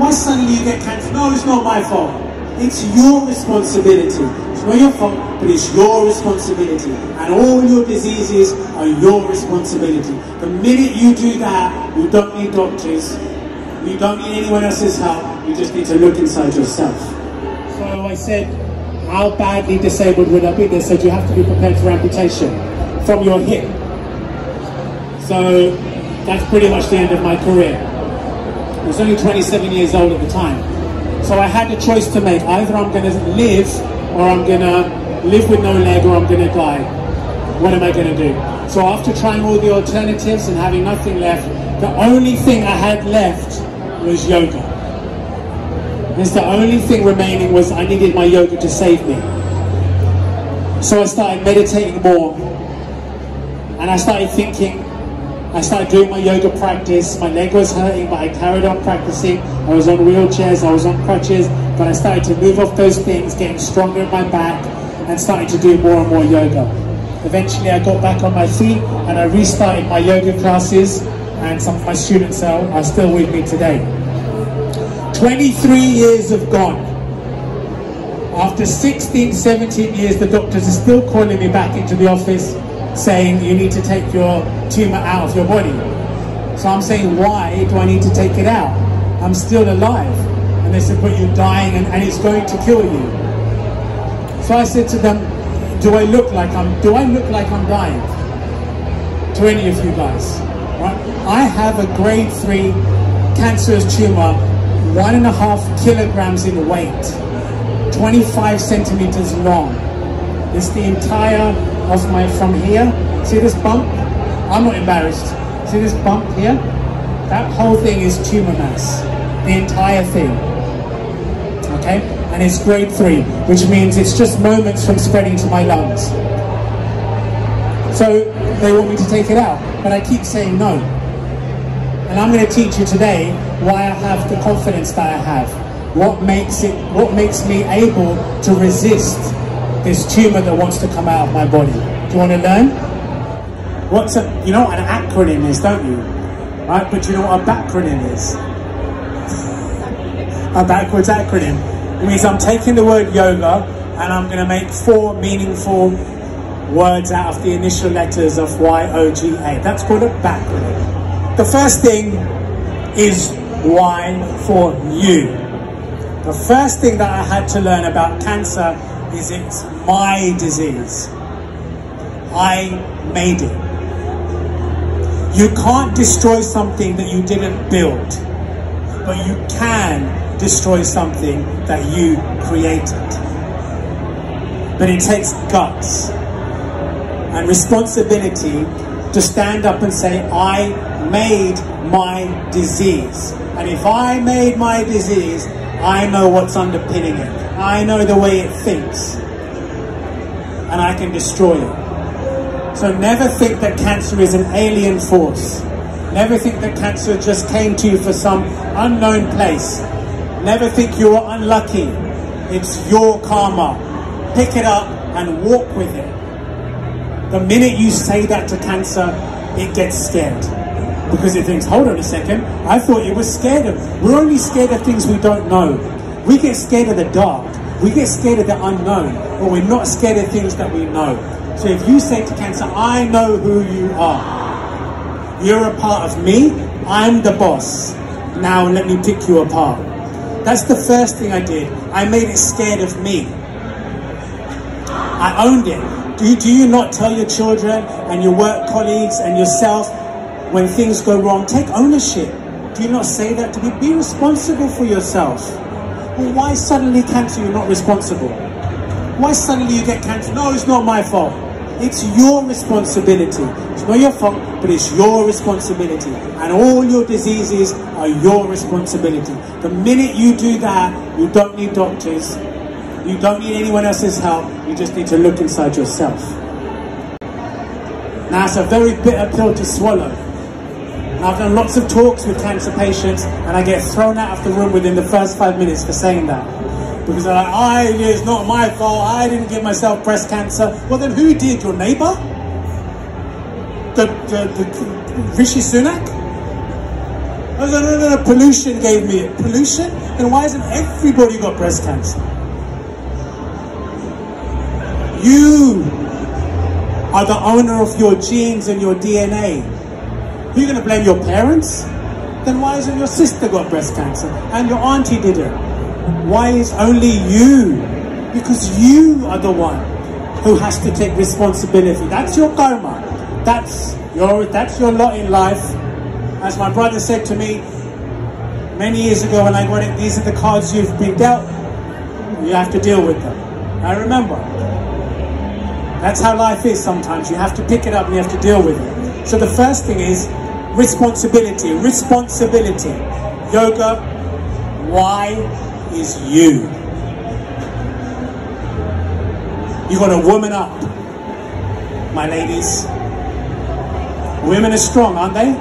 Why suddenly you get cancer? No, it's not my fault. It's your responsibility. It's not your fault, but it's your responsibility. And all your diseases are your responsibility. The minute you do that, you don't need doctors. You don't need anyone else's help. You just need to look inside yourself. So I said, how badly disabled would I be? They said you have to be prepared for amputation from your hip. So that's pretty much the end of my career. I was only 27 years old at the time. So I had a choice to make. Either I'm going to live, or I'm going to live with no leg, or I'm going to die. What am I going to do? So after trying all the alternatives and having nothing left, the only thing I had left was yoga. It's the only thing remaining was I needed my yoga to save me. So I started meditating more. And I started thinking, I started doing my yoga practice. My leg was hurting, but I carried on practicing. I was on wheelchairs, I was on crutches, but I started to move off those things, getting stronger in my back, and started to do more and more yoga. Eventually I got back on my feet and I restarted my yoga classes, and some of my students are still with me today. 23 years have gone. After 16, 17 years, the doctors are still calling me back into the office saying you need to take your tumor out of your body. So I'm saying, why do I need to take it out? I'm still alive. And they said, but you're dying and it's going to kill you. So I said to them, do I look like I'm dying? To any of you guys, right? I have a grade 3 cancerous tumor, 1.5 kilograms in weight, 25 centimeters long. It's the entire of my, from here, see this bump? I'm not embarrassed. See this bump here? That whole thing is tumor mass. The entire thing. Okay? And it's grade 3, which means it's just moments from spreading to my lungs. So they want me to take it out, but I keep saying no. And I'm going to teach you today why I have the confidence that I have. What makes me able to resist this tumor that wants to come out of my body. Do you want to learn? You know what an acronym is, don't you? Right? But you know what a backronym is? A backwards acronym. It means I'm taking the word yoga and I'm going to make 4 meaningful words out of the initial letters of Y-O-G-A. That's called a backronym. The first thing is Y for you. The first thing that I had to learn about cancer is it's my disease. I made it. You can't destroy something that you didn't build, but you can destroy something that you created. But it takes guts and responsibility to stand up and say, I made my disease. And if I made my disease, I know what's underpinning it. I know the way it thinks. And I can destroy it. So never think that cancer is an alien force. Never think that cancer just came to you for some unknown place. Never think you were unlucky. It's your karma. Pick it up and walk with it. The minute you say that to cancer, it gets scared. Because it thinks, hold on a second, I thought it was scared of. We're only scared of things we don't know. We get scared of the dark. We get scared of the unknown. But we're not scared of things that we know. So if you say to cancer, I know who you are. You're a part of me. I'm the boss. Now let me pick you apart. That's the first thing I did. I made it scared of me. I owned it. Do you not tell your children and your work colleagues and yourself when things go wrong, take ownership? Do you not say that to me? Be responsible for yourself. Well, why suddenly cancer you're not responsible? Why suddenly you get cancer? No, it's not my fault. It's your responsibility. It's not your fault, but it's your responsibility. And all your diseases are your responsibility. The minute you do that, you don't need doctors. You don't need anyone else's help. You just need to look inside yourself. Now, it's a very bitter pill to swallow. And I've done lots of talks with cancer patients, and I get thrown out of the room within the first 5 minutes for saying that. Because they're like, it's not my fault, I didn't give myself breast cancer. Well, then who did? Your neighbor? The Rishi Sunak? I go, no, pollution gave me it. Pollution? Then why hasn't everybody got breast cancer? You are the owner of your genes and your DNA. Who are you going to blame, your parents? Then why hasn't your sister got breast cancer and your auntie didn't? Why is only you? Because you are the one who has to take responsibility. That's your karma. That's your lot in life. As my brother said to me many years ago when I got it, these are the cards you've been dealt. You have to deal with them. I remember. That's how life is sometimes. You have to pick it up and you have to deal with it. So the first thing is responsibility. Responsibility. Yoga, why is you? You got to woman up, my ladies. Women are strong, aren't they?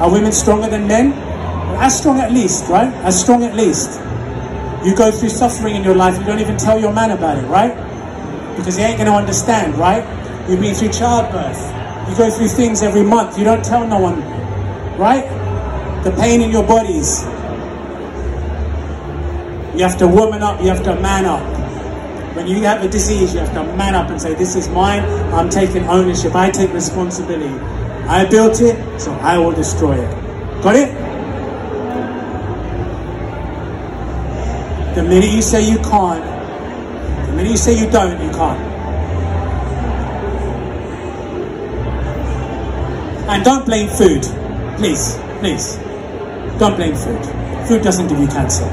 Are women stronger than men? Well, as strong at least, right? As strong at least. You go through suffering in your life, you don't even tell your man about it, right? Because he ain't going to understand, right? You've been through childbirth. You go through things every month. You don't tell no one, right? The pain in your bodies. You have to woman up. You have to man up. When you have a disease, you have to man up and say, this is mine. I'm taking ownership. I take responsibility. I built it, so I will destroy it. Got it? The minute you say you can't, the minute you say you don't, you can't. And don't blame food. Please, please. Don't blame food. Food doesn't give you cancer.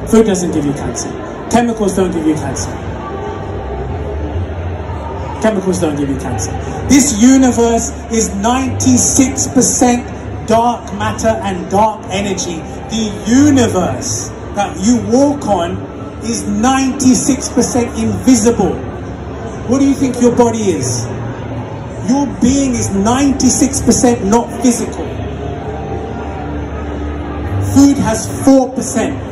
Food doesn't give you cancer. Chemicals don't give you cancer. Chemicals don't give you cancer. This universe is 96% dark matter and dark energy. The universe that you walk on is 96% invisible. What do you think your body is? Your being is 96% not physical. Food has 4%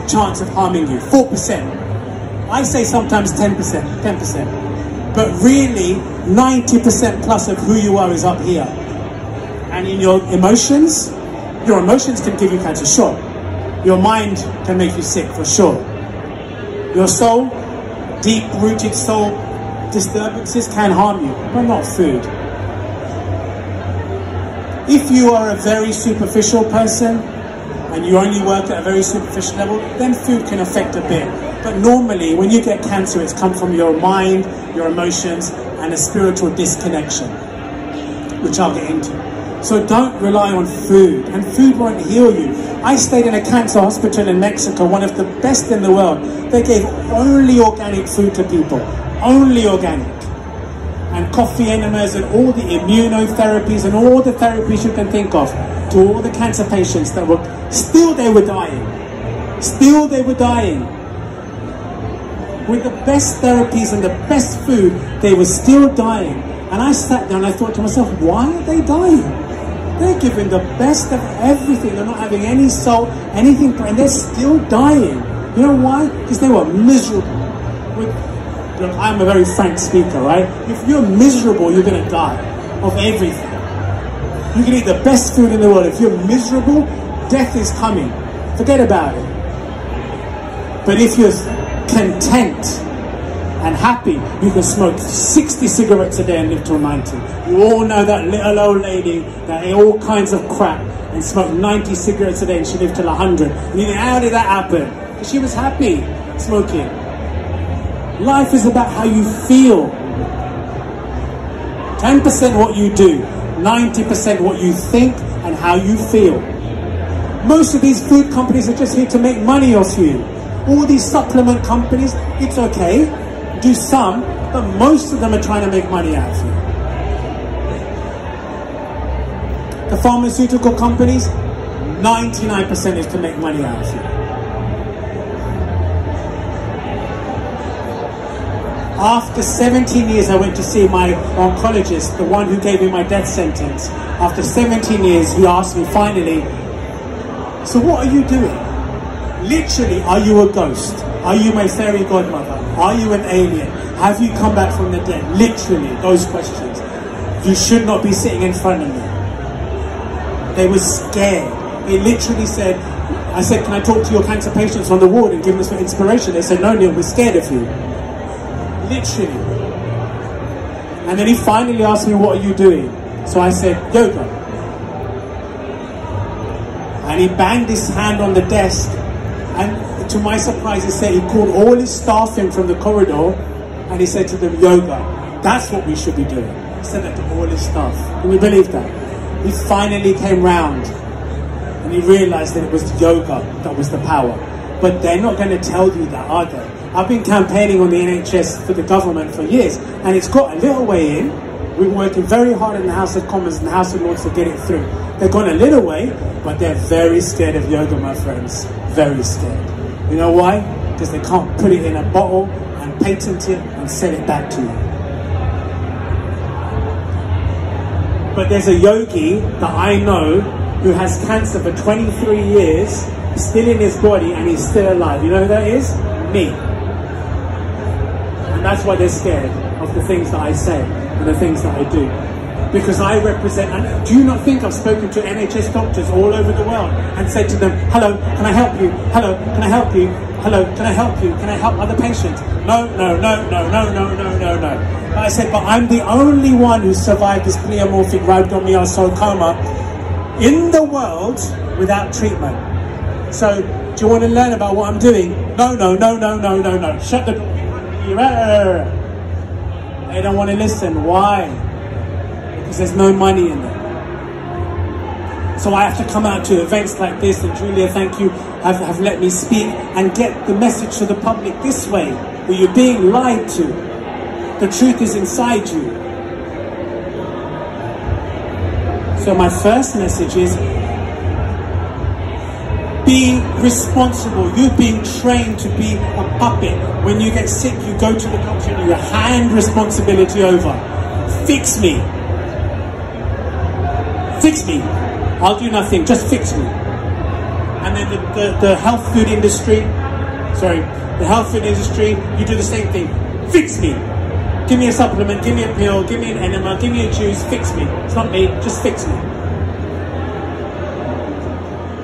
chance of harming you. 4%. I say sometimes 10%. 10%. But really, 90% plus of who you are is up here. And in your emotions can give you cancer, sure. Your mind can make you sick, for sure. Your soul, deep-rooted soul disturbances can harm you, but not food. If you are a very superficial person, and you only work at a very superficial level, then food can affect a bit. But normally, when you get cancer, it's come from your mind, your emotions, and a spiritual disconnection, which I'll get into. So don't rely on food, and food won't heal you. I stayed in a cancer hospital in Mexico, one of the best in the world. They gave only organic food to people, only organic. And coffee enemas and all the immunotherapies and all the therapies you can think of to all the cancer patients that were, still they were dying. Still they were dying. With the best therapies and the best food, they were still dying. And I sat there and I thought to myself, why are they dying? They're giving the best of everything. They're not having any salt, anything, and they're still dying. You know why? Because they were miserable. Look, I'm a very frank speaker, right? If you're miserable, you're going to die of everything. You can eat the best food in the world. If you're miserable, death is coming. Forget about it. But if you're content and happy, you can smoke 60 cigarettes a day and live till 90. You all know that little old lady that ate all kinds of crap and smoked 90 cigarettes a day and she lived till 100. And you know, how did that happen? Because she was happy smoking. Life is about how you feel. 10% what you do, 90% what you think and how you feel. Most of these food companies are just here to make money off you. All these supplement companies, it's okay, do some, but most of them are trying to make money out of you. The pharmaceutical companies, 99% is to make money out of you. After 17 years, I went to see my oncologist, the one who gave me my death sentence. After 17 years, he asked me finally, so what are you doing? Literally, are you a ghost? Are you my fairy godmother? Are you an alien? Have you come back from the dead? Literally, those questions. You should not be sitting in front of me. They were scared. It literally said, I said, can I talk to your cancer patients on the ward and give them some inspiration? They said, no, Neil, we're scared of you. Literally. And then he finally asked me, what are you doing? So I said, yoga. And he banged his hand on the desk, and to my surprise, he said he called all his staff in from the corridor, and he said to them, yoga, that's what we should be doing. He said that to all his staff. Can we believe that? He finally came round, and he realized that it was yoga that was the power. But they're not going to tell you that, are they? I've been campaigning on the NHS for the government for years, and it's got a little way in. We're working very hard in the House of Commons and the House of Lords to get it through. They've gone a little way, but they're very scared of yoga, my friends. Very scared. You know why? Because they can't put it in a bottle and patent it and sell it back to you. But there's a yogi that I know who has cancer for 23 years, still in his body, and he's still alive. You know who that is? Me. And that's why they're scared of the things that I say and the things that I do. Because I represent, and do you not think I've spoken to NHS doctors all over the world and said to them, hello, can I help you? Hello, can I help you? Hello, can I help you? Can I help other patients? No, no, no, no, no, no, no, no, no. But I said, but I'm the only one who survived this pleomorphic rhabdomyosarcoma in the world without treatment. So, do you want to learn about what I'm doing? No, no, no, no, no, no, no. Shut the door. They don't want to listen. Why? Because there's no money in there. So I have to come out to events like this, and Julia, thank you, have let me speak and get the message to the public this way, where you're being lied to. The truth is inside you. So my first message is, be responsible. You're being trained to be a puppet. When you get sick, you go to the doctor and you hand responsibility over. Fix me. Fix me. I'll do nothing, just fix me. And then the health food industry, you do the same thing. Fix me. Give me a supplement, give me a pill, give me an enema, give me a juice, fix me. It's not me, just fix me.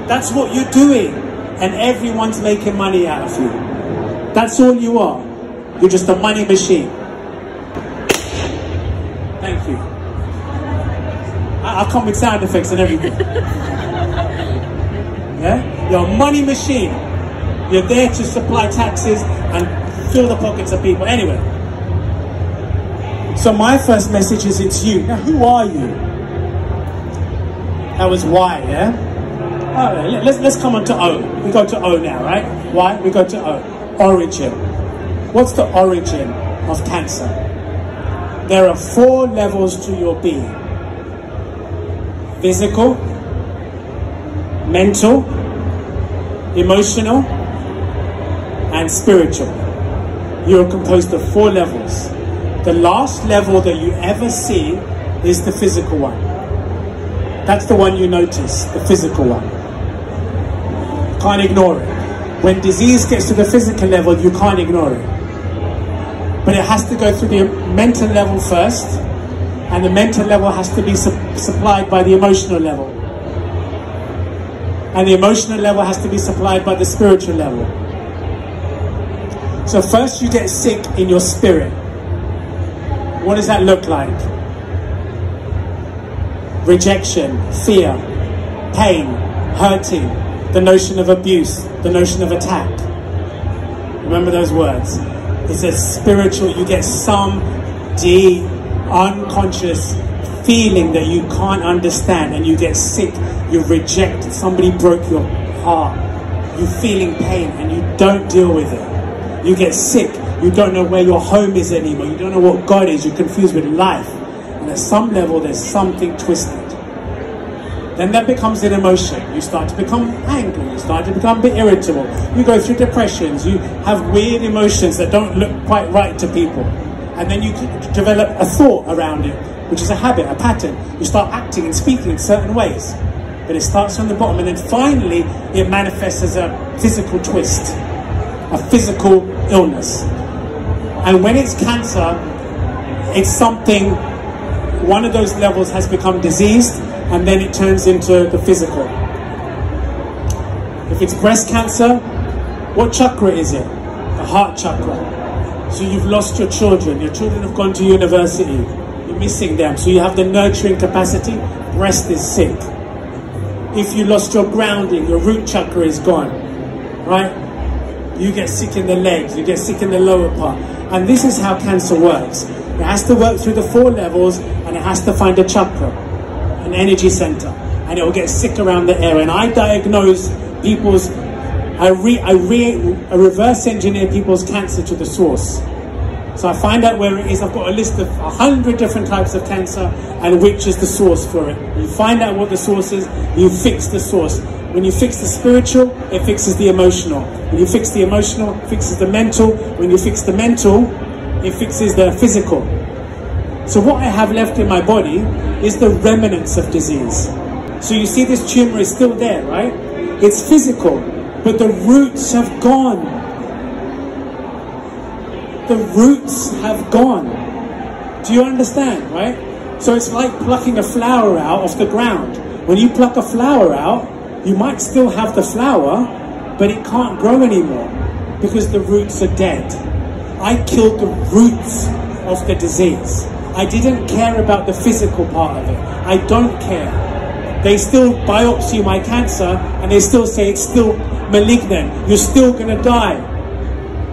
That's what you're doing, and everyone's making money out of you. That's all you are. You're just a money machine. Thank you. I'll come with sound effects and everything. Yeah? You're a money machine. You're there to supply taxes and fill the pockets of people. Anyway. So my first message is, it's you. Now, who are you? That was why, yeah? Alright, let's come on to O. We go to O now, right? Why? We go to O. Origin. What's the origin of cancer? There are 4 levels to your being. Physical, mental, emotional, and spiritual. You're composed of 4 levels. The last level that you ever see is the physical one. That's the one you notice, the physical one. Can't ignore it. When disease gets to the physical level, you can't ignore it. But it has to go through the mental level first, and the mental level has to be supplied by the emotional level. And the emotional level has to be supplied by the spiritual level. So first you get sick in your spirit. What does that look like? Rejection, fear, pain, hurting, the notion of abuse, the notion of attack. Remember those words. It says spiritual, you get some deep, unconscious feeling that you can't understand, and you get sick, you reject, somebody broke your heart, you're feeling pain and you don't deal with it. You get sick, you don't know where your home is anymore, you don't know what God is, you're confused with life. And at some level there's something twisted. Then that becomes an emotion. You start to become angry, you start to become a bit irritable, you go through depressions, you have weird emotions that don't look quite right to people. And then you develop a thought around it, which is a habit, a pattern. You start acting and speaking in certain ways. But it starts from the bottom, and then finally it manifests as a physical twist, a physical illness. And when it's cancer, it's something, one of those levels has become diseased, and then it turns into the physical. If it's breast cancer, what chakra is it? The heart chakra. So you've lost your children have gone to university, you're missing them, so you have the nurturing capacity, breast is sick. If you lost your grounding, your root chakra is gone, right? You get sick in the legs, you get sick in the lower part. And this is how cancer works. It has to work through the 4 levels, and it has to find a chakra, an energy center, and it will get sick around the area. And I diagnose people's, I reverse engineer people's cancer to the source. So I find out where it is. I've got a list of 100 different types of cancer and which is the source for it. You find out what the source is, you fix the source. When you fix the spiritual, it fixes the emotional. When you fix the emotional, it fixes the mental. When you fix the mental, it fixes the physical. So what I have left in my body is the remnants of disease. So you see this tumor is still there, right? It's physical, but the roots have gone. The roots have gone. Do you understand, right? So it's like plucking a flower out of the ground. When you pluck a flower out, you might still have the flower, but it can't grow anymore because the roots are dead. I killed the roots of the disease. I didn't care about the physical part of it. I don't care. They still biopsy my cancer and they still say it's still malignant. You're still gonna die.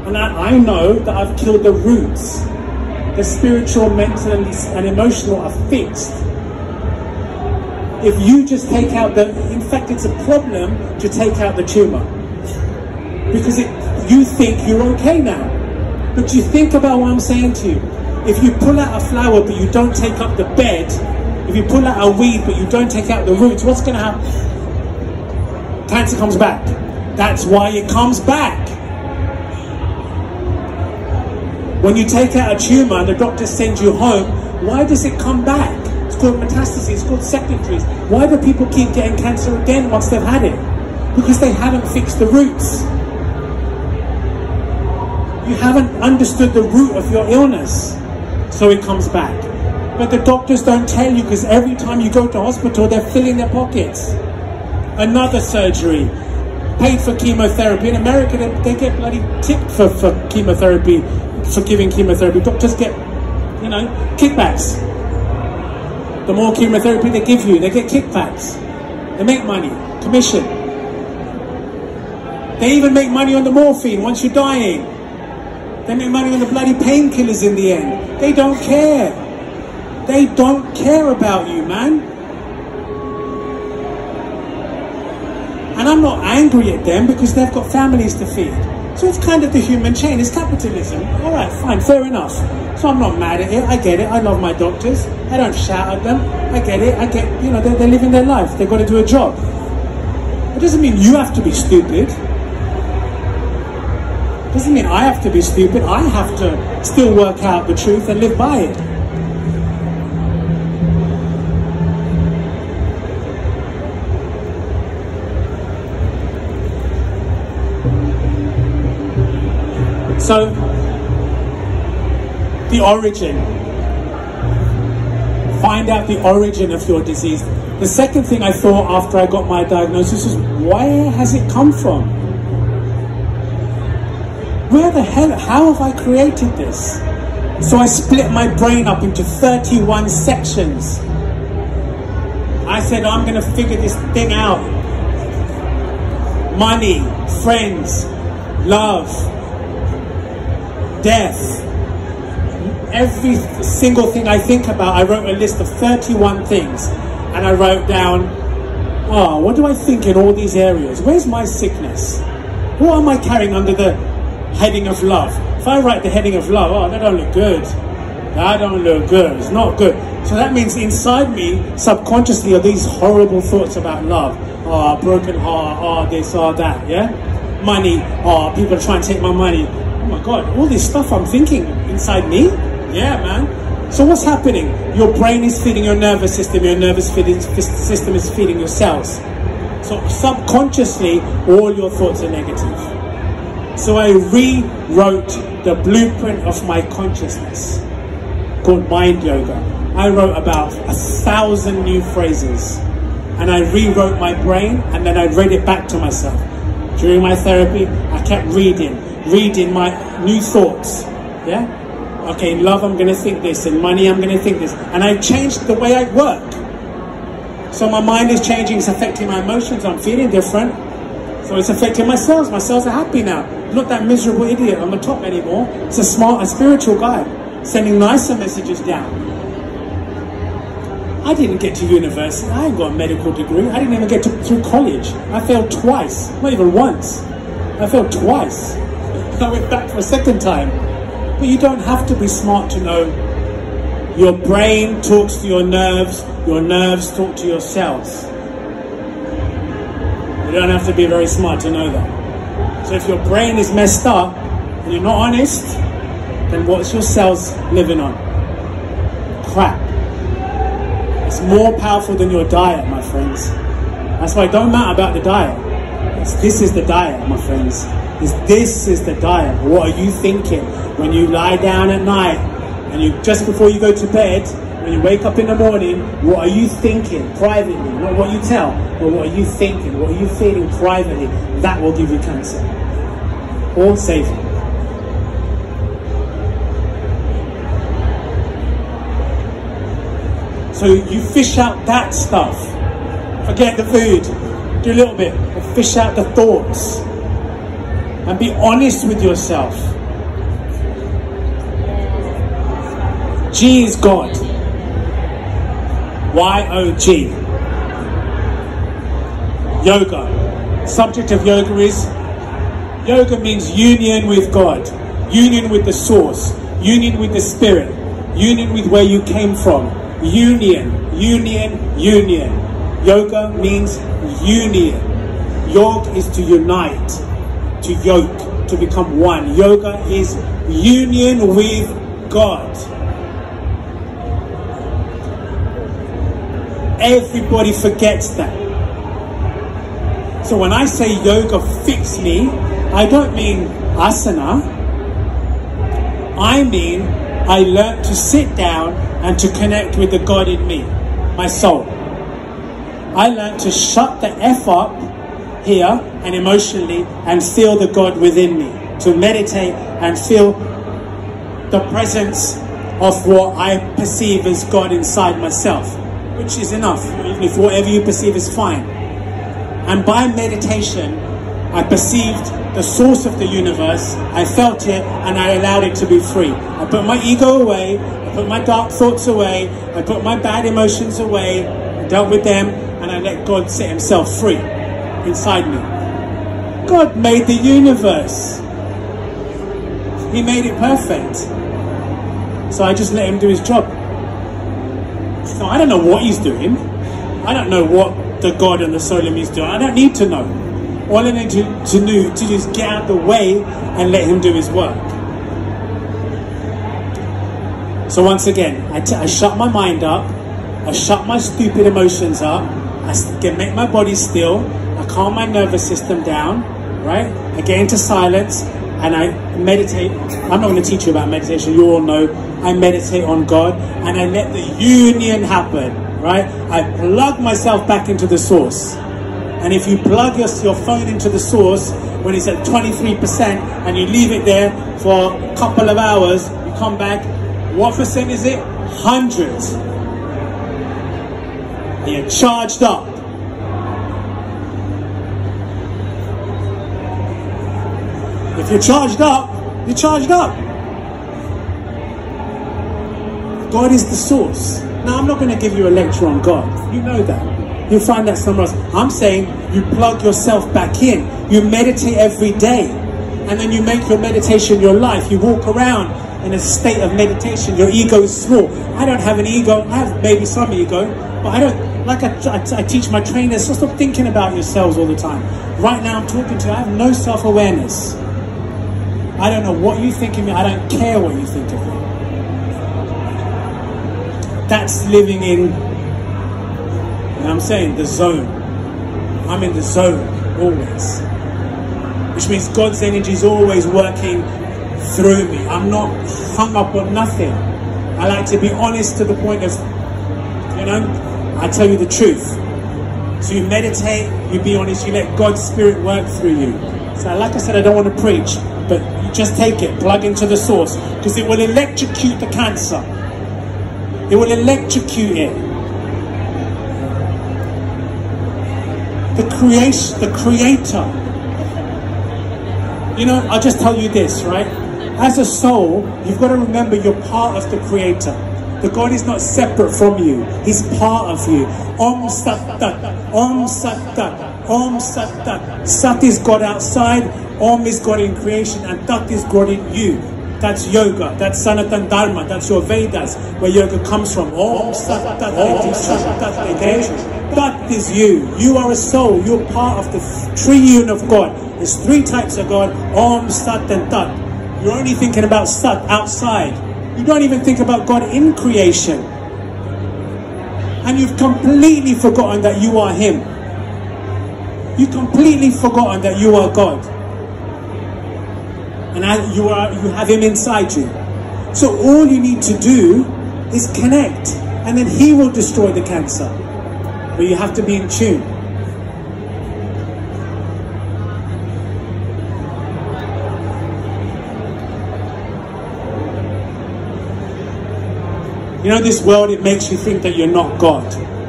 And I know that I've killed the roots. The spiritual, mental, and emotional are fixed. If you just take out in fact, it's a problem to take out the tumor. Because you think you're okay now. But you think about what I'm saying to you. If you pull out a flower but you don't take up the bed, if you pull out a weed but you don't take out the roots, what's going to happen? Cancer comes back. That's why it comes back. When you take out a tumor and the doctor sends you home, why does it come back? It's called metastases, it's called secondaries. Why do people keep getting cancer again once they've had it? Because they haven't fixed the roots. You haven't understood the root of your illness, so it comes back. But the doctors don't tell you, because every time you go to hospital, they're filling their pockets. Another surgery, paid for chemotherapy. In America, they get bloody tipped for chemotherapy, for giving chemotherapy. Doctors get, kickbacks. The more chemotherapy they give you, they get kickbacks. They make money, commission. They even make money on the morphine once you're dying. They make money on the bloody painkillers in the end. They don't care. They don't care about you, man. And I'm not angry at them because they've got families to feed. So it's kind of the human chain. It's capitalism. All right, fine, fair enough. So I'm not mad at it. I get it. I love my doctors. I don't shout at them. I get it. I get, they're living their life. They've got to do a job. It doesn't mean you have to be stupid. It doesn't mean I have to be stupid. I have to still work out the truth and live by it. So, the origin. Find out the origin of your disease. The second thing I thought after I got my diagnosis is, where has it come from? Where the hell, how have I created this? So I split my brain up into 31 sections. I said, I'm going to figure this thing out. Money, friends, love, death. Every single thing I think about, I wrote a list of 31 things. And I wrote down, what do I think in all these areas? Where's my sickness? What am I carrying under the heading of love? If I write the heading of love, that don't look good. That don't look good. It's not good. So that means inside me, subconsciously, are these horrible thoughts about love. Broken heart, this, that, yeah? Money, people are trying to take my money. Oh my God, all this stuff I'm thinking inside me? Yeah, man. So what's happening? Your brain is feeding your nervous system, your nervous system is feeding your cells. So subconsciously, all your thoughts are negative. So I rewrote the blueprint of my consciousness, called Mind Yoga. I wrote about 1,000 new phrases, and I rewrote my brain, and then I read it back to myself. During my therapy, I kept reading my new thoughts. Yeah? Okay, in love, I'm going to think this. In money, I'm going to think this. And I changed the way I work. So my mind is changing. It's affecting my emotions. I'm feeling different. So it's affecting my cells. My cells are happy now. I'm not that miserable idiot on the top anymore. It's a smart and spiritual guy sending nicer messages down. I didn't get to university. I ain't got a medical degree. I didn't even get through college. I failed twice. Not even once. I failed twice. I went back for a second time. But you don't have to be smart to know. Your brain talks to your nerves talk to your cells. You don't have to be very smart to know that. So if your brain is messed up and you're not honest, then what's your cells living on? Crap. It's more powerful than your diet, my friends. That's why it don't matter about the diet. This is the diet, my friends. This is the diet. What are you thinking when you lie down at night and you just before you go to bed, when you wake up in the morning, what are you thinking privately? Not what you tell, but what are you thinking? What are you feeling privately? That will give you cancer or save you. So you fish out that stuff. Forget the food. Do a little bit. But fish out the thoughts. And be honest with yourself. G is God. Y-O-G. Yoga. Subject of yoga is, yoga means union with God. Union with the source. Union with the spirit. Union with where you came from. Union. Yoga means union. Yog is to unite, to yoke, to become one. Yoga is union with God. Everybody forgets that. So when I say yoga fix me, I don't mean asana. I mean I learned to sit down and to connect with the God in me, my soul. I learned to shut the F up here and emotionally and feel the God within me. To meditate and feel the presence of what I perceive as God inside myself, which is enough. Even if whatever you perceive is fine. And by meditation, I perceived the source of the universe, I felt it, and I allowed it to be free. I put my ego away, I put my dark thoughts away, I put my bad emotions away, I dealt with them, and I let God set himself free inside me. God made the universe. He made it perfect. So I just let him do his job. So I don't know what he's doing. I don't know what the God and the soul in me is doing. I don't need to know. All I need to do to just get out of the way and let him do his work. So once again, I shut my mind up. I shut my stupid emotions up. I make my body still. I calm my nervous system down, right? I get into silence and I meditate. I'm not going to teach you about meditation. You all know I meditate on God and I let the union happen, right? I plug myself back into the source. And if you plug your phone into the source when it's at 23% and you leave it there for a couple of hours, you come back, what percent is it? 100. And you're charged up. If you're charged up, you're charged up. God is the source. Now, I'm not going to give you a lecture on God. You know that. You'll find that somewhere else. I'm saying you plug yourself back in. You meditate every day. And then you make your meditation your life. You walk around in a state of meditation. Your ego is small. I don't have an ego. I have maybe some ego. But I don't, like I teach my trainers, so stop thinking about yourselves all the time. Right now I'm talking to you. I have no self-awareness. I don't know what you think of me. I don't care what you think of me. That's living in, you know what I'm saying, the zone. I'm in the zone, always. Which means God's energy is always working through me. I'm not hung up on nothing. I like to be honest to the point of, you know, I tell you the truth. So you meditate, you be honest, you let God's Spirit work through you. So like I said, I don't want to preach, but you just take it, plug into the source, because it will electrocute the cancer. It will electrocute it. The Creator. You know, I'll just tell you this, right? As a soul, you've got to remember you're part of the Creator. The God is not separate from you. He's part of you. Om Sat Tat. Om Sat Tat. Om Sat Tat. Sat is God outside. Om is God in creation. And Tat is God in you. That's yoga. That's Sanatan Dharma. That's your Vedas, where yoga comes from. Om Sat Tat. Tat is you. You are a soul. You're part of the triune of God. There's 3 types of God. Om, Sat and Tat. You're only thinking about Sat outside. You don't even think about God in creation. And you've completely forgotten that you are Him. You've completely forgotten that you are God. And you have Him inside you. So all you need to do is connect. And then He will destroy the cancer. But you have to be in tune. You know, this world, it makes you think that you're not God.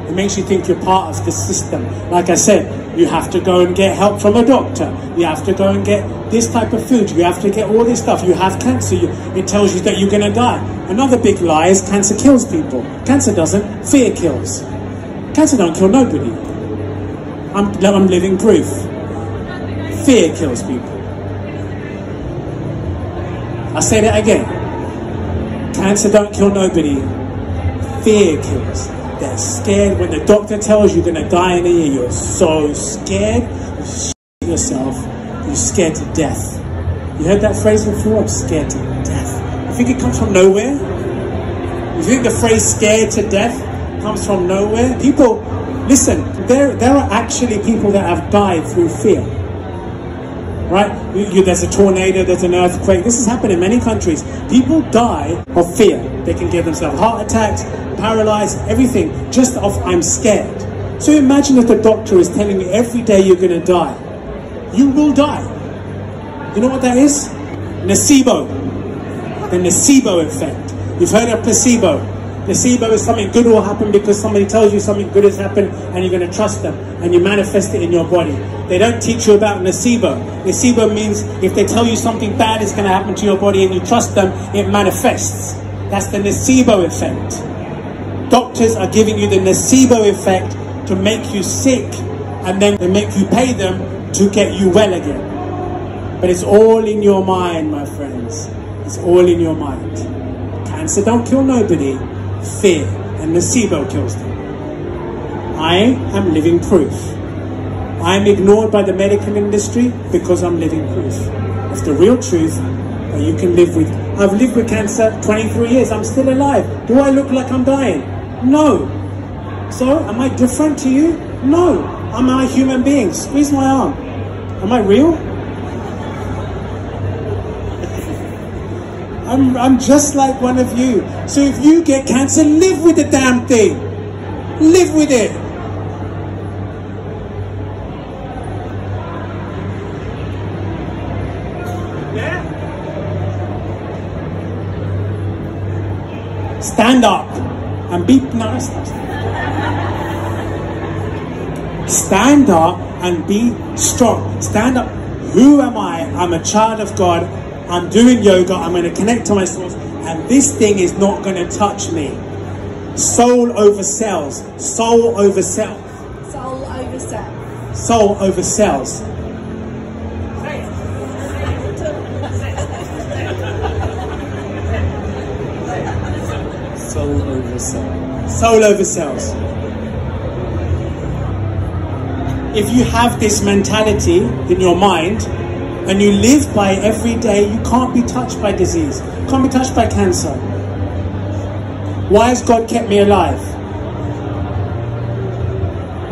It makes you think you're part of the system. Like I said, you have to go and get help from a doctor. You have to go and get this type of food. You have to get all this stuff. You have cancer. It tells you that you're going to die. Another big lie is cancer kills people. Cancer doesn't. Fear kills. Cancer don't kill nobody. I'm living proof. Fear kills people. I'll say that again. Cancer don't kill nobody. Fear kills. They're scared. When the doctor tells you you're going to die in a year, you're so scared. You shit yourself. You're scared to death. You heard that phrase before? I'm scared to death. You think it comes from nowhere? You think the phrase scared to death comes from nowhere? People, listen, there are actually people that have died through fear. Right? There's a tornado, there's an earthquake. This has happened in many countries. People die of fear. They can give themselves heart attacks, paralyzed, everything, just of I'm scared. So imagine if the doctor is telling you every day you're going to die. You will die. You know what that is? Nocebo. The nocebo effect. You've heard of placebo. Placebo is something good will happen because somebody tells you something good has happened and you're going to trust them and you manifest it in your body. They don't teach you about nocebo. Nocebo means if they tell you something bad is going to happen to your body and you trust them, it manifests. That's the nocebo effect. Doctors are giving you the nocebo effect to make you sick and then they make you pay them to get you well again. But it's all in your mind, my friends. It's all in your mind. Cancer don't kill nobody. Fear and nocebo kills them. I am living proof. I am ignored by the medical industry because I'm living proof of the real truth that you can live with. I've lived with cancer 23 years. I'm still alive. Do I look like I'm dying? No. So, am I different to you? No. Am I a human being? Squeeze my arm. Am I real? I'm just like one of you. So if you get cancer, live with the damn thing. Live with it. Yeah? Stand up and be nice. Stand up and be strong. Stand up. Who am I? I'm a child of God. I'm doing yoga, I'm going to connect to my source, and this thing is not going to touch me. Soul over cells. Soul over self. Soul over self. Soul over cells. Soul over cells. Soul over cells. If you have this mentality in your mind, and you live by it every day, you can't be touched by disease. You can't be touched by cancer. Why has God kept me alive?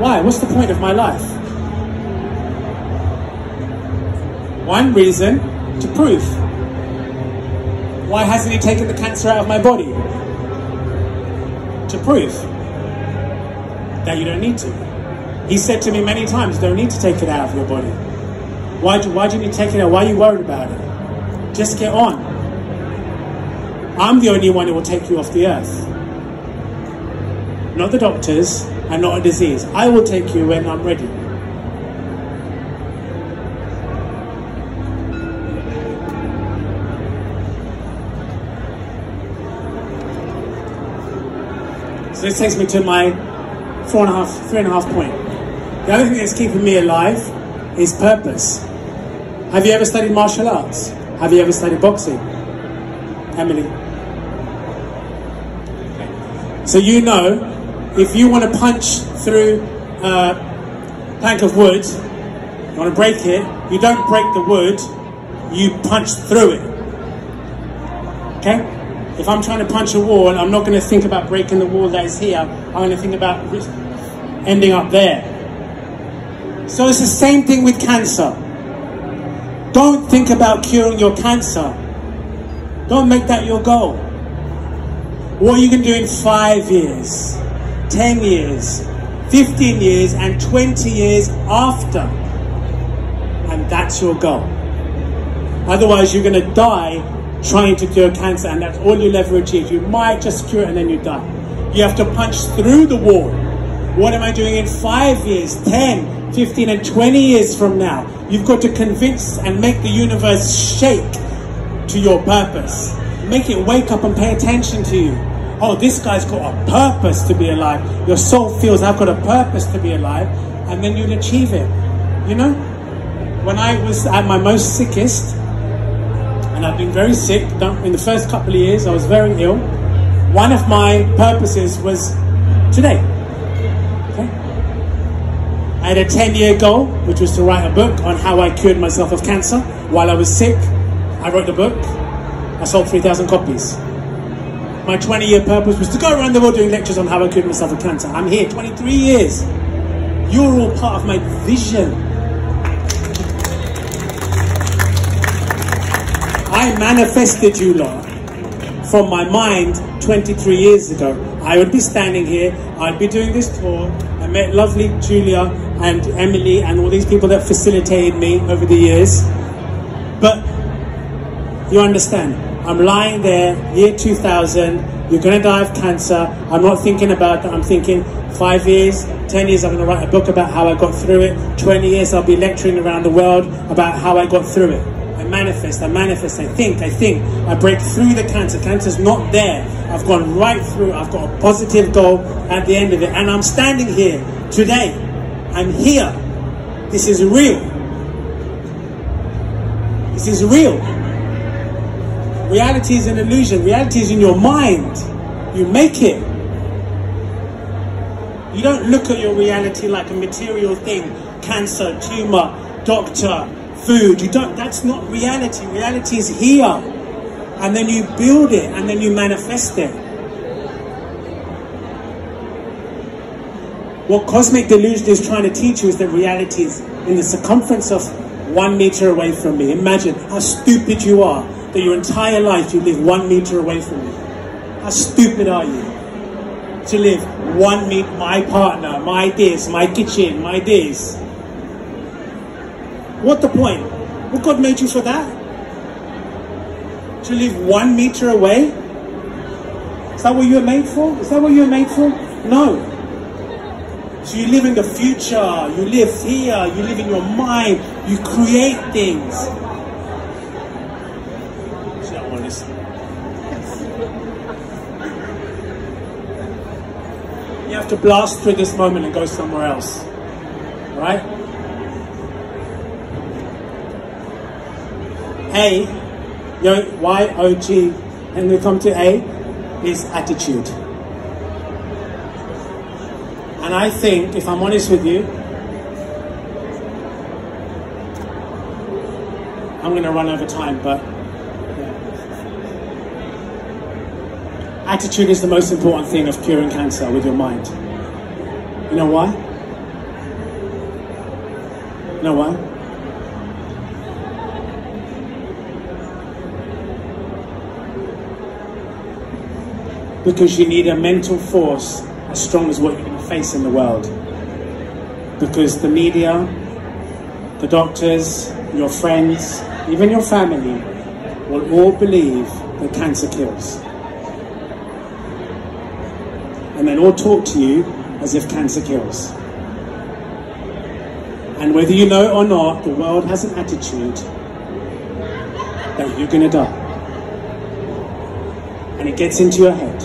Why? What's the point of my life? One reason, to prove. Why hasn't He taken the cancer out of my body? to prove that you don't need to. He said to me many times, don't need to take it out of your body. Why do you need to take it out? Why are you worried about it? Just get on. I'm the only one who will take you off the earth. Not the doctors and not a disease. I will take you when I'm ready. So this takes me to my three and a half point. The other thing that's keeping me alive is purpose. Have you ever studied martial arts? Have you ever studied boxing? Emily? So you know, if you want to punch through a plank of wood, you want to break it, you don't break the wood, you punch through it. Okay? If I'm trying to punch a wall, I'm not going to think about breaking the wall that is here. I'm going to think about ending up there. So it's the same thing with cancer. Don't think about curing your cancer. Don't make that your goal. What are you going to do in 5 years, 10 years, 15 years, and 20 years after? And that's your goal. Otherwise, you're going to die trying to cure cancer, and that's all you'll ever achieve. You might just cure it and then you die. You have to punch through the wall. What am I doing in 5 years, 10, 15, and 20 years from now? You've got to convince and make the universe shake to your purpose. Make it wake up and pay attention to you. Oh, this guy's got a purpose to be alive. Your soul feels, I've got a purpose to be alive, and then you'll achieve it. You know, when I was at my most sickest, and I've been very sick, in the first couple of years I was very ill, one of my purposes was today. Okay? I had a 10-year goal, which was to write a book on how I cured myself of cancer. While I was sick, I wrote the book. I sold 3,000 copies. My 20-year purpose was to go around the world doing lectures on how I cured myself of cancer. I'm here 23 years. You're all part of my vision. I manifested you lot from my mind 23 years ago. I would be standing here, I'd be doing this tour. I met lovely Julia and Emily and all these people that facilitated me over the years. But you understand, I'm lying there, year 2000, you're going to die of cancer. I'm not thinking about that. I'm thinking 5 years, 10 years, I'm going to write a book about how I got through it. 20 years, I'll be lecturing around the world about how I got through it. I manifest, I think, I break through the cancer. Cancer's not there. I've gone right through. I've got a positive goal at the end of it. And I'm standing here today. I'm here. This is real. This is real. Reality is an illusion. Reality is in your mind. You make it. You don't look at your reality like a material thing. Cancer, tumor, doctor, food. You don't. That's not reality. Reality is here. And then you build it and then you manifest it. What cosmic delusion is trying to teach you is that reality is in the circumference of 1 meter away from me. Imagine how stupid you are that your entire life you live 1 meter away from me. How stupid are you to live 1 meter, my partner, my this, my kitchen, my this. What the point? What God made you for that? To live 1 meter away? Is that what you were made for? Is that what you were made for? No. So you live in the future, you live here, you live in your mind, you create things. So I want to listen. You have to blast through this moment and go somewhere else. Right? A, Y-O-G, and we come to A, is attitude. And I think, if I'm honest with you, I'm going to run over time, but yeah. Attitude is the most important thing of curing cancer with your mind. You know why? You know why? because you need a mental force as strong as what you're going to face in the world. Because the media, the doctors, your friends, even your family will all believe that cancer kills. And they'll all talk to you as if cancer kills. And whether you know it or not, the world has an attitude that you're going to die. And it gets into your head.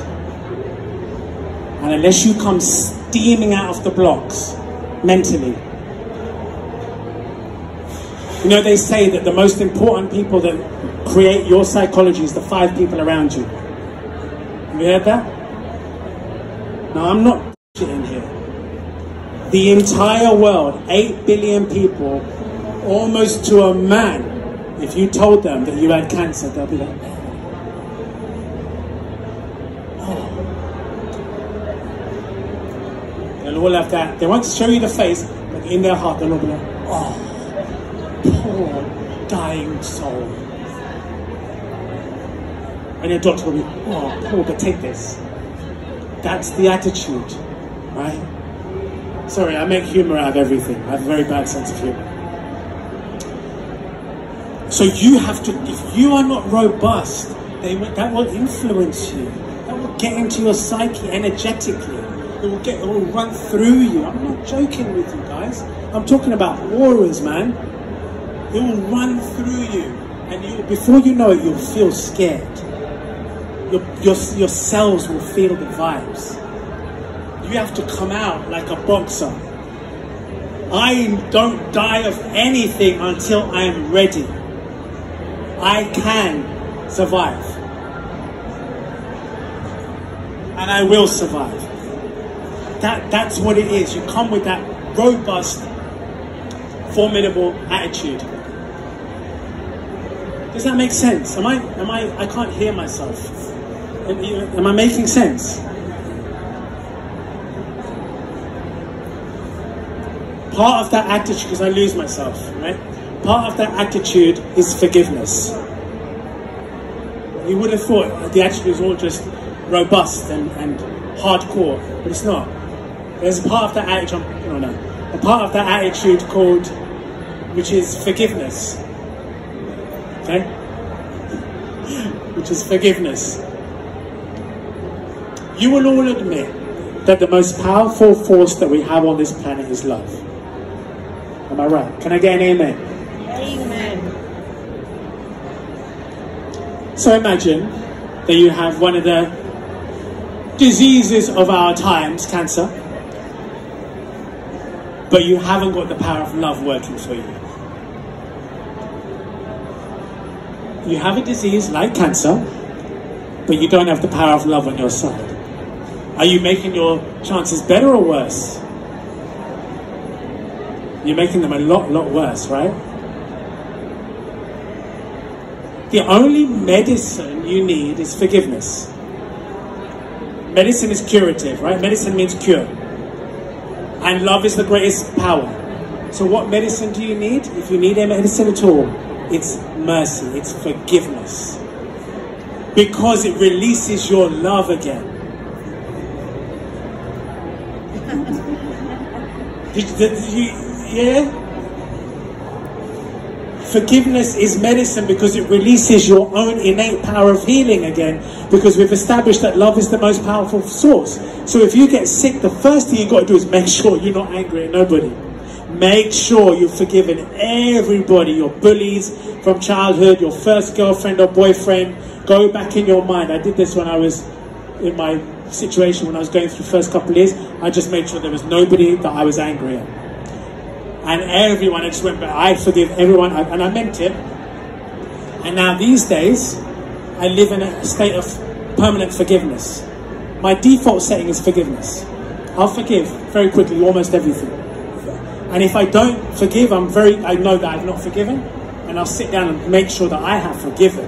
And unless you come steaming out of the blocks mentally, you know, they say that the most important people that create your psychology is the 5 people around you. Have you heard that? Now, I'm not shitting here. The entire world, 8 billion people, almost to a man, if you told them that you had cancer, they'll be like, oh. They'll all have that. They won't show you the face, but in their heart, they'll all be like, oh, poor dying soul. And your doctor will be, oh, poor, but take this. That's the attitude, right? Sorry, I make humor out of everything. I have a very bad sense of humor. So you have to, if you are not robust, that will influence you. That will get into your psyche energetically. It will run through you. I'm not joking with you guys. I'm talking about auras, man. It will run through you. And before you know it, you'll feel scared. Your cells will feel the vibes. You have to come out like a boxer. I don't die of anything until I am ready. I can survive. And I will survive. That's what it is. You come with that robust, formidable attitude. Does that make sense? I can't hear myself. Am I making sense? Part of that attitude, because I lose myself, right? Part of that attitude is forgiveness. You would have thought the attitude is all just robust and hardcore, but it's not. There's a part of that attitude, a part of that attitude which is forgiveness. Okay? Which is forgiveness. You will all admit that the most powerful force that we have on this planet is love. Am I right? Can I get an amen? Amen. So imagine that you have one of the diseases of our times, cancer, but you haven't got the power of love working for you. You have a disease like cancer, but you don't have the power of love on your side. Are you making your chances better or worse? You're making them a lot worse, right? The only medicine you need is forgiveness. Medicine is curative, right? Medicine means cure. And love is the greatest power. So what medicine do you need? If you need a medicine at all, it's mercy, it's forgiveness. Because it releases your love again. Yeah? Forgiveness is medicine because it releases your own innate power of healing again, because we've established that love is the most powerful source. So if you get sick, the first thing you've got to do is make sure you're not angry at nobody. Make sure you've forgiven everybody, your bullies from childhood, your first girlfriend or boyfriend. Go back in your mind. I did this when I was in my situation, when I was going through the first couple of years. I just made sure there was nobody that I was angry at. And everyone, I just went back, I forgive everyone, and I meant it. And now these days, I live in a state of permanent forgiveness. My default setting is forgiveness. I'll forgive very quickly almost everything. And if I don't forgive, I know that I've not forgiven, and I'll sit down and make sure that I have forgiven.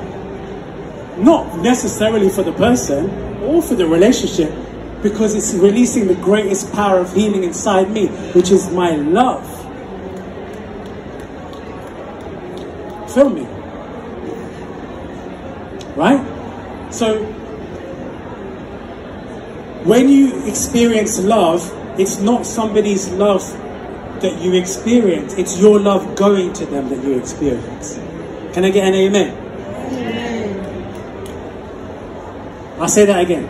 Not necessarily for the person or for the relationship, because it's releasing the greatest power of healing inside me, which is my love. Feel me? Right? So when you experience love, it's not somebody's love that you experience, it's your love going to them that you experience. Can I get an amen? Amen. I'll say that again.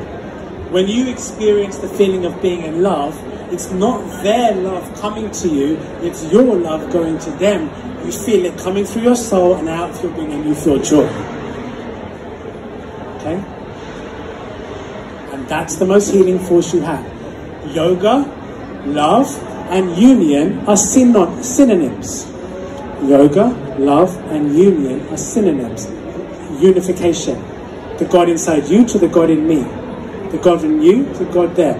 When you experience the feeling of being in love, it's not their love coming to you, it's your love going to them. You feel it coming through your soul and out of your being, and you feel joy. Okay? And that's the most healing force you have. Yoga, love, and union are synonyms. Yoga, love, and union are synonyms. Unification. The God inside you to the God in me. The God in you to God there.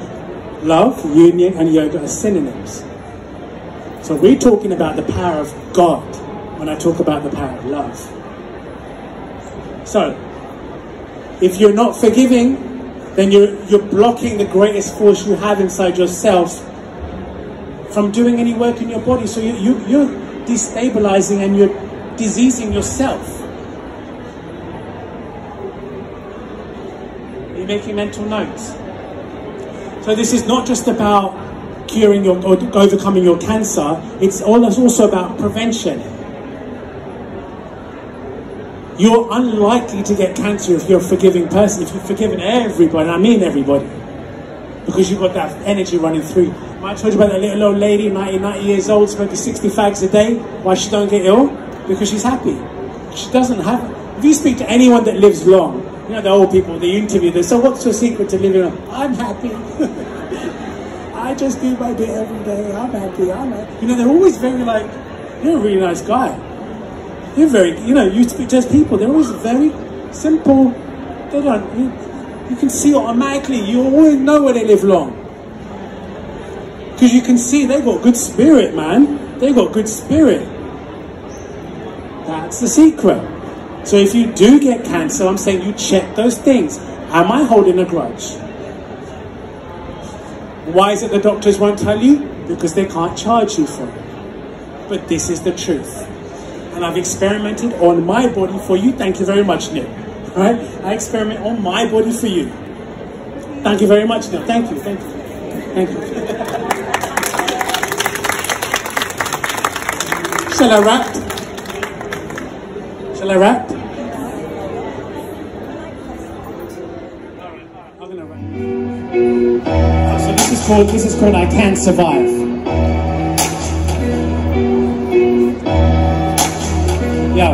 Love, union, and yoga are synonyms. So we're talking about the power of God when I talk about the power of love. So, if you're not forgiving, then you're blocking the greatest force you have inside yourself from doing any work in your body. So you're destabilizing and you're diseasing yourself. Are you making mental notes? So this is not just about curing or overcoming your cancer, it's also about prevention. You're unlikely to get cancer if you're a forgiving person, if you've forgiven everybody, and I mean everybody, because you've got that energy running through. I told you about that little old lady, 90 years old, smoking 60 fags a day. Why she don't get ill? Because she's happy. She doesn't have it. If you speak to anyone that lives long, you know, the old people, they interview them, so what's your secret to living long? I'm happy. I just do my bit every day. I'm happy. You know, they're always very like, you're a really nice guy. You're very, you know, you speak to people, they're always very simple. They don't, you can see automatically, you always know where they live long. Because you can see they got good spirit, man. They got good spirit. That's the secret. So if you do get cancer, I'm saying you check those things. Am I holding a grudge? Why is it the doctors won't tell you? Because they can't charge you for it. But this is the truth. And I've experimented on my body for you. Thank you very much, Neil. All right? I experiment on my body for you. Thank you very much, Neil. Thank you. Thank you. Thank you. Shall I wrap? Shall I wrap? I'm gonna wrap. So this is called I Can Survive. Yo.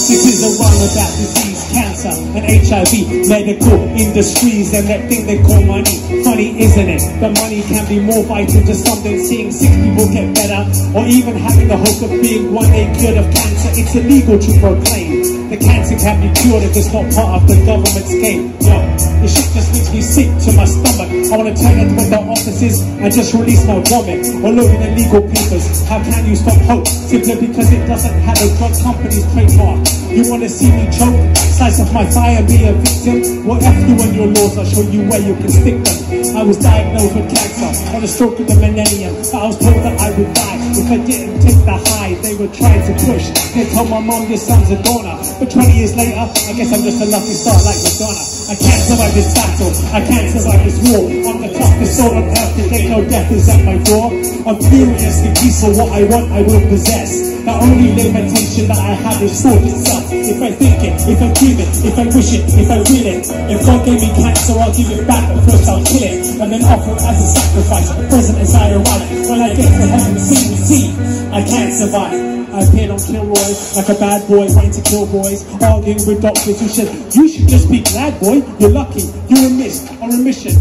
This is a run of that disease, cancer and HIV, medical industries and that thing they call money. Funny, isn't it? The money can be more vital to some than seeing 6 people get better, or even having the hope of being one day cured of cancer. It's illegal to proclaim the cancer can be cured if it's not part of the government's game. Yo, the shit just makes me sick to my stomach. I want to turn it with the offices and just release my vomit all over the legal papers. How can you stop hope? Simply because it doesn't have a drug company's trademark. You want to see me choke, slice off my thigh and be a victim? Well, F you and your laws, I'll show you where you can stick them. I was diagnosed with cancer on the stroke of the millennium, but I was told that I would die if I didn't take the high they were trying to push. They told my mom your son's a donor, but 20 years later, I guess I'm just a lucky star like Madonna. I can't survive this battle, I can't survive this war. I'm the toughest soul on earth, to think no death is at my door. I'm furiously peaceful, what I want I will possess. The only limitation that I have is thought itself. If I think it, if I dream it, if I wish it, if I will it. If God gave me cancer, I'll give it back, but first I'll kill it, and then offer it as a sacrifice, present as I arrive. When I get to heaven, see, I can't survive. I appeared on Kilroy like a bad boy, waiting to kill boys, arguing with doctors who said, you should just be glad, boy, you're lucky, you're missed, on a mission,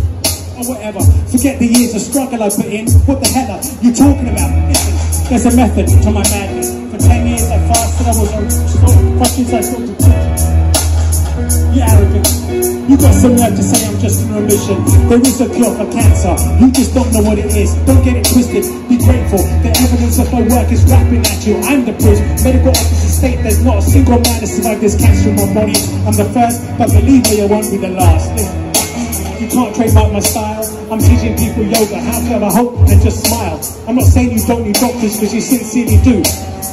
or whatever. Forget the years of struggle I put in, what the hell are you talking about? Listen, there's a method to my madness. For 10 years I fasted, I was on questions I thought to teach. You arrogant, you got some nerve to say I'm just in remission. There is a cure for cancer, you just don't know what it is. Don't get it twisted, be grateful. The evidence of my work is rapping at you. I'm the proof, medical officers state there's not a single man to survive this cancer in my body. I'm the first, but believe me, I won't be the last. You can't trademark my style. I'm teaching people yoga, how to have a hope and just smile. I'm not saying you don't need doctors, because you sincerely do,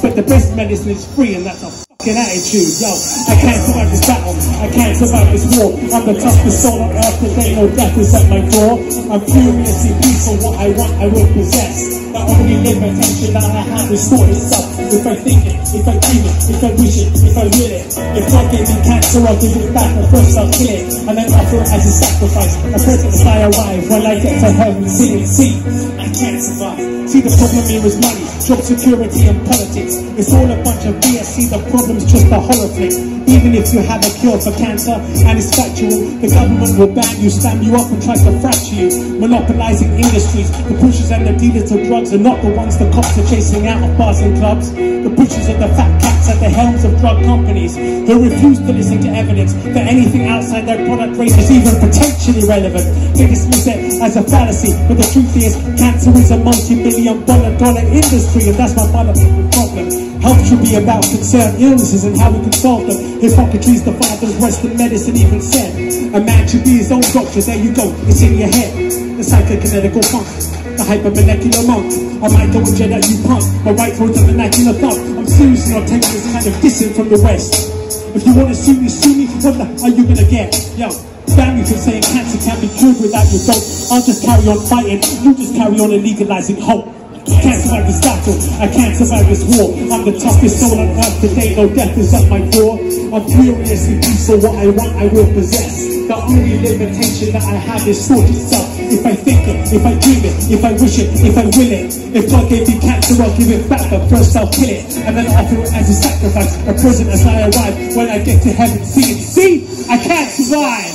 but the best medicine is free, and that's a attitude, yo. I can't survive this battle, I can't survive this war. I'm the toughest soul on earth, there ain't no death is at my door. I'm furiously peaceful, what I want I will possess. The only limitation that I have is for itself. If I think it, if I dream it, if I wish it, if I will it. If God gave me cancer, I'll give it back, but first I'll kill it, and then offer it as a sacrifice. A present as I arrive, when I get to heaven, see, I can't survive. See, the problem here is money, job security and politics. It's all a bunch of BS, see the problem's just a horror flick. Even if you have a cure for cancer and it's factual, the government will ban you, slam you up and try to fracture you. Monopolizing industries, the pushers and the dealers of drugs are not the ones the cops are chasing out of bars and clubs. The pushers are the fat cats at the helms of drug companies who refuse to listen to evidence that anything outside their product range is even potentially relevant. They dismiss it as a fallacy, but the truth is cancer is a multi-billion dollar industry, and that's my motherfucking problem. Health should be about concerned illnesses and how we can solve them. Hippocrates, the father of Western medicine, even said a man should be his own doctor. There you go, it's in your head. The psychokinetical funk, the hypermolecular monk. I might go and jet at you punk, my right throat a vernacular thump. I'm seriously not taking this kind of dissing from the West. If you want to sue me, what the are you gonna get? Yo, damn you for saying cancer can't be cured without your dope. I'll just carry on fighting, you just carry on illegalizing hope. I can't survive this battle, I can't survive this war. I'm the toughest soul on earth, today no death is at my door. I'm furiously peaceful, what I want I will possess. The only limitation that I have is thought itself. If I think it, if I dream it, if I wish it, if I will it. If God gave me cancer, I'll give it back, but first I'll kill it, and then offer it as a sacrifice, a present as I arrive. When I get to heaven, see, I can't survive.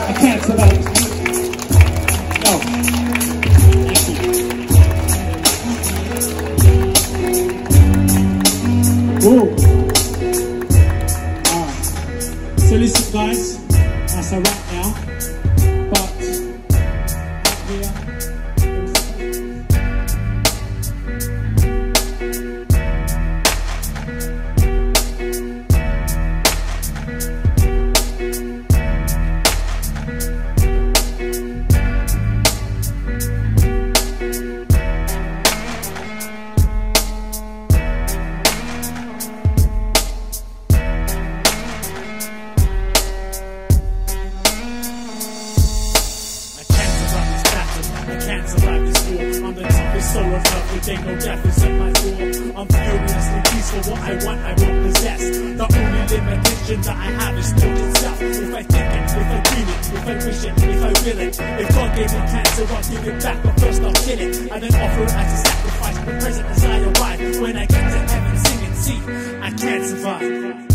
I can't survive. No. Whoa. So listen guys, that's a wrap now, but soul of earth, there ain't no death is at my door. I'm furiously peaceful, what I want I will possess. The only limitation that I have is thought itself. If I think it, if I dream it, if I wish it, if I will it. If God gave me cancer, I'll give it back, but first I'll kill it, and then offer it as a sacrifice, the present as I arrive. When I get to heaven, sing and see, I can't survive.